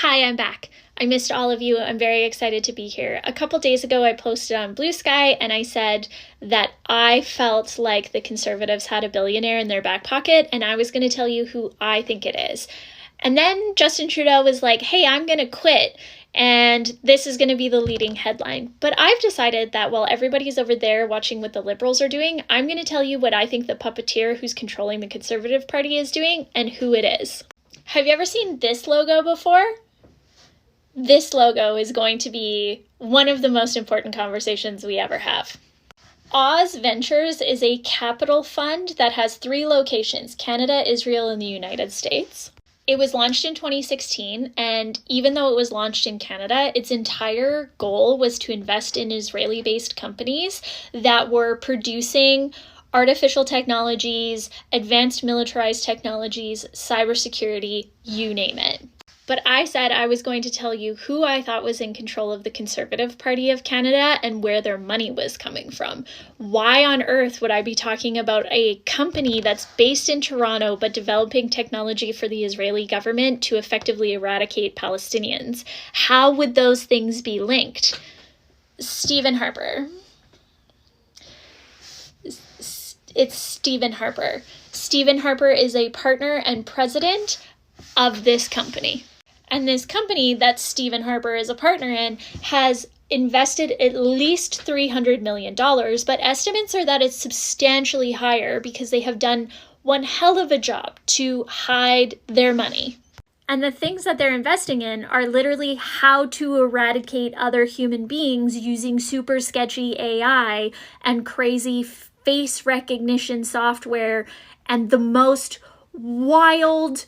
Hi, I'm back. I missed all of you. I'm very excited to be here. A couple days ago, I posted on Blue Sky and I said that I felt like the Conservatives had a billionaire in their back pocket, and I was going to tell you who I think it is. And then Justin Trudeau was like, hey, I'm going to quit, and this is going to be the leading headline. But I've decided that while everybody's over there watching what the Liberals are doing, I'm going to tell you what I think the puppeteer who's controlling the Conservative Party is doing and who it is. Have you ever seen this logo before? This logo is going to be one of the most important conversations we ever have. Oz Ventures is a capital fund that has 3 locations: Canada, Israel, and the United States. It was launched in 2016, and even though it was launched in Canada, its entire goal was to invest in Israeli-based companies that were producing artificial technologies, advanced militarized technologies, cybersecurity, you name it. But I said I was going to tell you who I thought was in control of the Conservative Party of Canada and where their money was coming from. Why on earth would I be talking about a company that's based in Toronto but developing technology for the Israeli government to effectively eradicate Palestinians? How would those things be linked? Stephen Harper. It's Stephen Harper. Stephen Harper is a partner and president of this company. And this company that Stephen Harper is a partner in has invested at least $300 million, but estimates are that it's substantially higher because they have done one hell of a job to hide their money. And the things that they're investing in are literally how to eradicate other human beings using super sketchy AI and crazy face recognition software and the most wild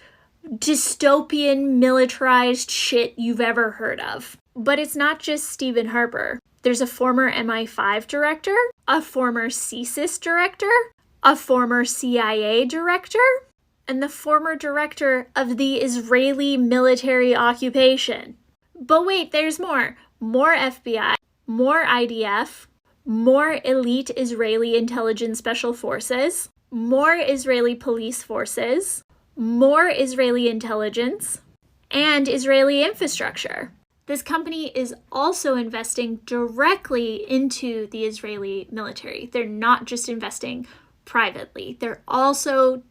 dystopian militarized shit you've ever heard of. But it's not just Stephen Harper. There's a former MI5 director, a former CSIS director, a former CIA director, and the former director of the Israeli military occupation. But wait, there's more. More FBI, more IDF, more elite Israeli intelligence special forces, more Israeli police forces, more Israeli intelligence, and Israeli infrastructure. This company is also investing directly into the Israeli military. They're not just investing privately. They're also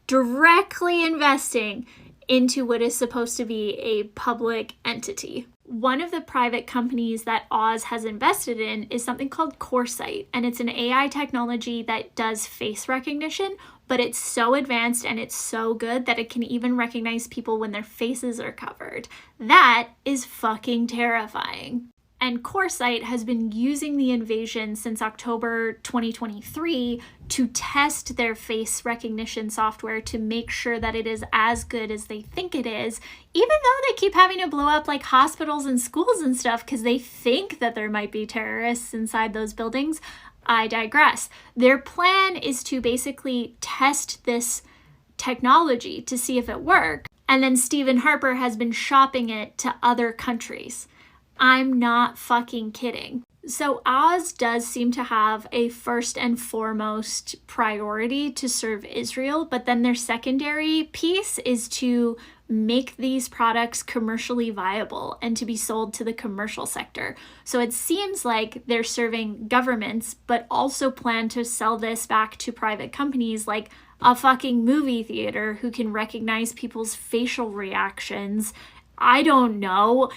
directly investing into what is supposed to be a public entity. One of the private companies that Oz has invested in is something called Coresight, and it's an AI technology that does face recognition, but it's so advanced and it's so good that it can even recognize people when their faces are covered. That is fucking terrifying. And Coresight has been using the invasion since October 2023 to test their face recognition software to make sure that it is as good as they think it is, even though they keep having to blow up like hospitals and schools and stuff because they think that there might be terrorists inside those buildings. I digress. Their plan is to basically test this technology to see if it works, and then Stephen Harper has been shopping it to other countries. I'm not fucking kidding. So Oz does seem to have a first and foremost priority to serve Israel, but then their secondary piece is to make these products commercially viable and to be sold to the commercial sector. So it seems like they're serving governments, but also plan to sell this back to private companies like a fucking movie theater who can recognize people's facial reactions. I don't know.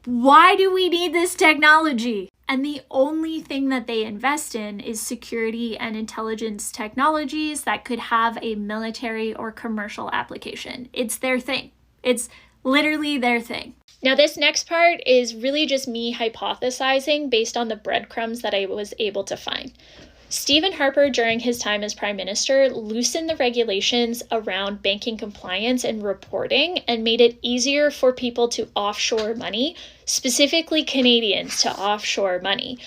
Why do we need this technology? And the only thing that they invest in is security and intelligence technologies that could have a military or commercial application. It's their thing. It's literally their thing. Now, this next part is really just me hypothesizing based on the breadcrumbs that I was able to find. Stephen Harper, during his time as Prime Minister, loosened the regulations around banking compliance and reporting and made it easier for people to offshore money, specifically Canadians to offshore money.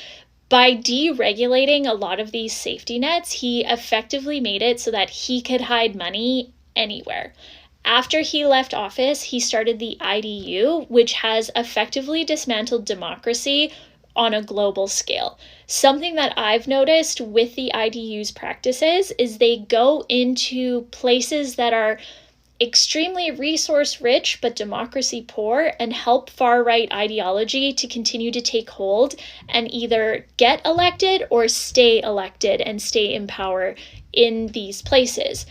By deregulating a lot of these safety nets, he effectively made it so that he could hide money anywhere. After he left office, he started the IDU, which has effectively dismantled democracy on a global scale. Something that I've noticed with the IDU's practices is they go into places that are extremely resource rich but democracy poor and help far-right ideology to continue to take hold and either get elected or stay elected and stay in power in these places.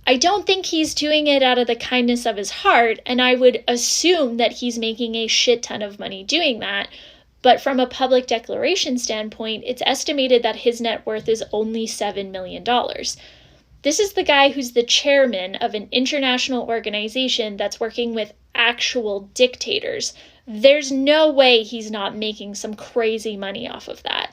I don't think he's doing it out of the kindness of his heart, and I would assume that he's making a shit ton of money doing that. But from a public declaration standpoint, it's estimated that his net worth is only $7 million. This is the guy who's the chairman of an international organization that's working with actual dictators. There's no way he's not making some crazy money off of that.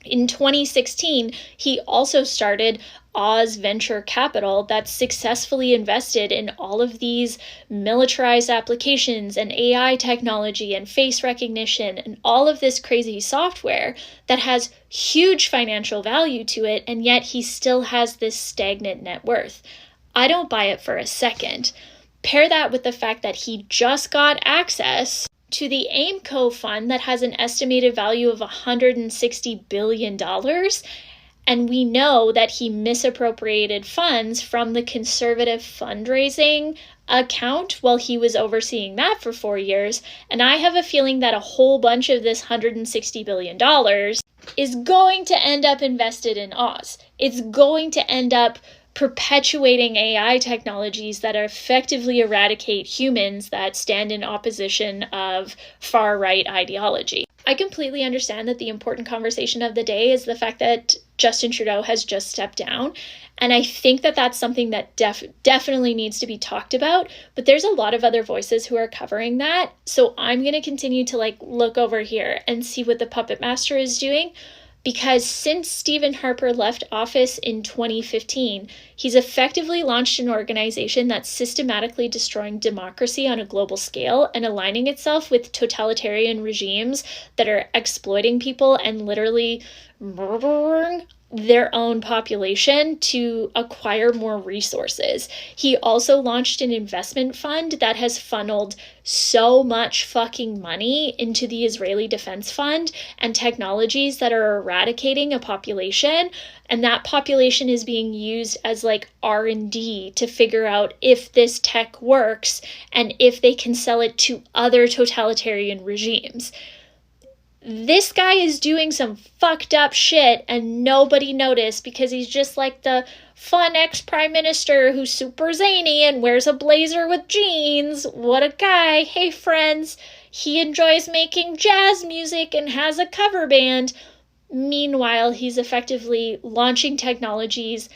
In 2016, he also started Oz Venture Capital that successfully invested in all of these militarized applications and AI technology and face recognition and all of this crazy software that has huge financial value to it, and yet he still has this stagnant net worth. I don't buy it for a second. Pair that with the fact that he just got access to the Aimco fund that has an estimated value of $160 billion, and we know that he misappropriated funds from the conservative fundraising account while he was overseeing that for 4 years, and I have a feeling that a whole bunch of this $160 billion is going to end up invested in Oz. It's going to end up perpetuating AI technologies that effectively eradicate humans that stand in opposition of far-right ideology. I completely understand that the important conversation of the day is the fact that Justin Trudeau has just stepped down, and I think that that's something that definitely needs to be talked about, but there's a lot of other voices who are covering that, so I'm going to continue to look over here and see what the puppet master is doing. Because since Stephen Harper left office in 2015, he's effectively launched an organization that's systematically destroying democracy on a global scale and aligning itself with totalitarian regimes that are exploiting people and literally murdering their own population to acquire more resources. He also launched an investment fund that has funneled so much fucking money into the Israeli Defense Fund and technologies that are eradicating a population, and that population is being used as R&D to figure out if this tech works and if they can sell it to other totalitarian regimes. This guy is doing some fucked up shit and nobody noticed because he's just like the fun ex-prime minister who's super zany and wears a blazer with jeans. What a guy. Hey friends, he enjoys making jazz music and has a cover band. Meanwhile, he's effectively launching technologies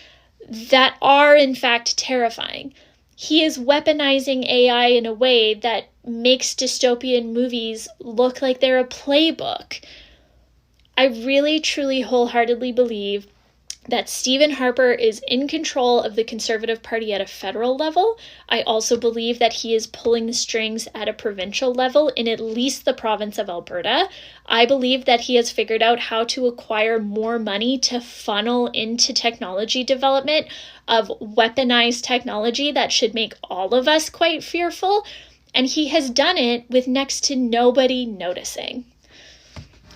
that are in fact terrifying. He is weaponizing AI in a way that makes dystopian movies look like they're a playbook. I really, truly, wholeheartedly believe that Stephen Harper is in control of the Conservative Party at a federal level. I also believe that he is pulling the strings at a provincial level in at least the province of Alberta. I believe that he has figured out how to acquire more money to funnel into technology development of weaponized technology that should make all of us quite fearful. And he has done it with next to nobody noticing.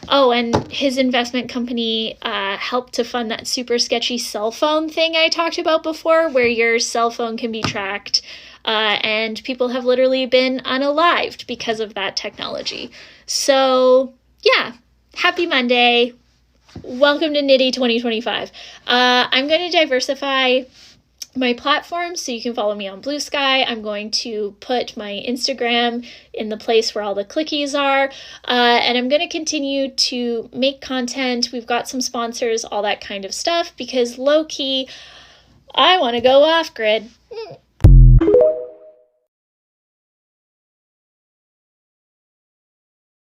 Oh, and his investment company helped to fund that super sketchy cell phone thing I talked about before, where your cell phone can be tracked, and people have literally been unalived because of that technology. So, yeah, happy Monday. Welcome to Nitty 2025. I'm going to diversify my platform so you can follow me on Blue Sky. I'm going to put my Instagram in the place where all the clickies are, and I'm going to continue to make content. We've got some sponsors, all that kind of stuff, because low-key, I want to go off-grid.